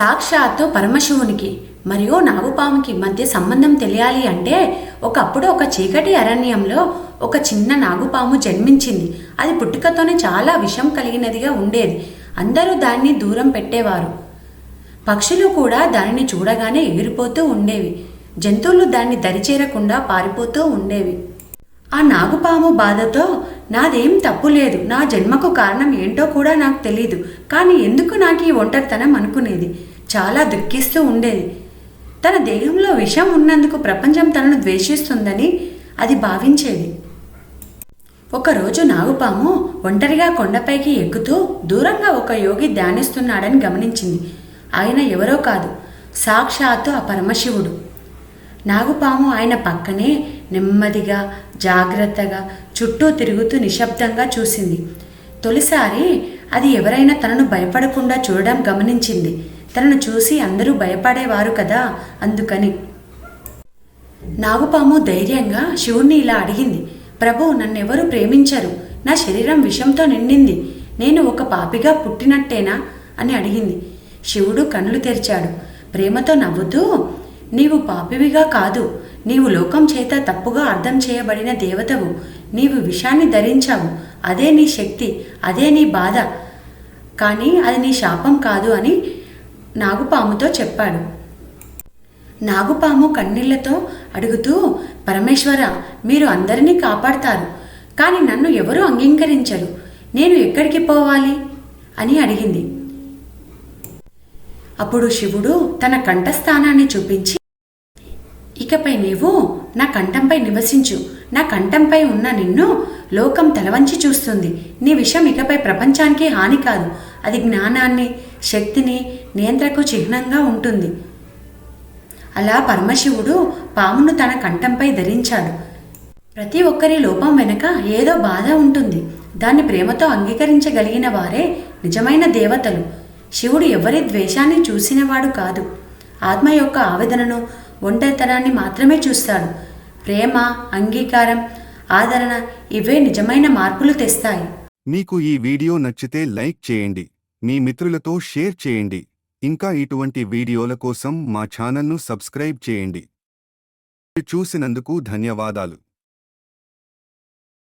సాక్షాత్తు పరమశివునికి మరియు నాగుపాముకి మధ్య సంబంధం తెలియాలి అంటే ఒకప్పుడు ఒక చీకటి అరణ్యంలో ఒక చిన్న నాగుపాము జన్మించింది. అది పుట్టుకతోనే చాలా విషం కలిగినదిగా ఉండేది. అందరూ దాన్ని దూరం పెట్టేవారు. పక్షులు కూడా దానిని చూడగానే ఎగిరిపోతూ ఉండేవి. జంతువులు దాన్ని దరిచేరకుండా పారిపోతూ ఉండేవి. ఆ నాగుపాము బాధతో నాదేం తప్పు లేదు, నా జన్మకు కారణం ఏంటో కూడా నాకు తెలీదు, కానీ ఎందుకు నాకు ఈ ఒంటరితనం అనుకునేది. చాలా దుఃఖిస్తూ ఉండేది. తన దేహంలో విషం ఉన్నందుకు ప్రపంచం తనను ద్వేషిస్తుందని అది భావించేది. ఒకరోజు నాగుపాము ఒంటరిగా కొండపైకి ఎక్కుతూ దూరంగా ఒక యోగి ధ్యానిస్తున్నాడని గమనించింది. ఆయన ఎవరో కాదు, సాక్షాత్తు ఆ పరమశివుడు. నాగుపాము ఆయన పక్కనే నెమ్మదిగా జాగ్రత్తగా చుట్టూ తిరుగుతూ నిశ్శబ్దంగా చూసింది. తొలిసారి అది ఎవరైనా తనను భయపడకుండా చూడడం గమనించింది. తనను చూసి అందరూ భయపడేవారు కదా, అందుకని. నాగుపాము ధైర్యంగా శివుణ్ణి ఇలా అడిగింది. ప్రభు, నన్నెవరూ ప్రేమించరు, నా శరీరం విషంతో నిండింది, నేను ఒక పాపిగా పుట్టినట్టేనా అని అడిగింది. శివుడు కన్నులు తెరిచాడు. ప్రేమతో నవ్వుతూ, నీవు పాపివిగా కాదు, నీవు లోకం చేత తప్పుగా అర్థం చేయబడిన దేవతవు. నీవు విషాన్ని ధరించావు, అదే నీ శక్తి, అదే నీ బాధ, కానీ అది నీ శాపం కాదు అని నాగుపాముతో చెప్పాడు. నాగుపాము కన్నీళ్లతో అడుగుతూ, పరమేశ్వర, మీరు అందరినీ కాపాడతారు, కానీ నన్ను ఎవరూ అంగీకరించరు, నేను ఎక్కడికి పోవాలి అని అడిగింది. అప్పుడు శివుడు తన కంఠస్థానాన్ని చూపించి, ఇకపై నీవు నా కంఠంపై నివసించు, నా కంఠంపై ఉన్న నిన్ను లోకం తలవంచి చూస్తుంది. నీ విషయం ఇకపై ప్రపంచానికి హాని కాదు, అది జ్ఞానాన్ని, శక్తిని నియంత్రకు చిహ్నంగా ఉంటుంది. అలా పరమశివుడు పామును తన కంఠంపై ధరించాడు. ప్రతి ఒక్కరి లోపం వెనుక ఏదో బాధ ఉంటుంది. దాన్ని ప్రేమతో అంగీకరించగలిగిన వారే నిజమైన దేవతలు. శివుడు ఎవరి ద్వేషాన్ని చూసినవాడు కాదు, ఆత్మ యొక్క ఆవేదనను, ఒంటరితనాన్ని మాత్రమే చూస్తాడు. ప్రేమ, అంగీకారం, ఆదరణ, ఇవే నిజమైన మార్పులు తెస్తాయి. మీకు ఈ వీడియో నచ్చితే లైక్ చేయండి, మీ మిత్రులతో షేర్ చేయండి. ఇంకా ఇటువంటి వీడియోల కోసం మా ఛానల్ను సబ్స్క్రైబ్ చేయండి. చూసినందుకు ధన్యవాదాలు.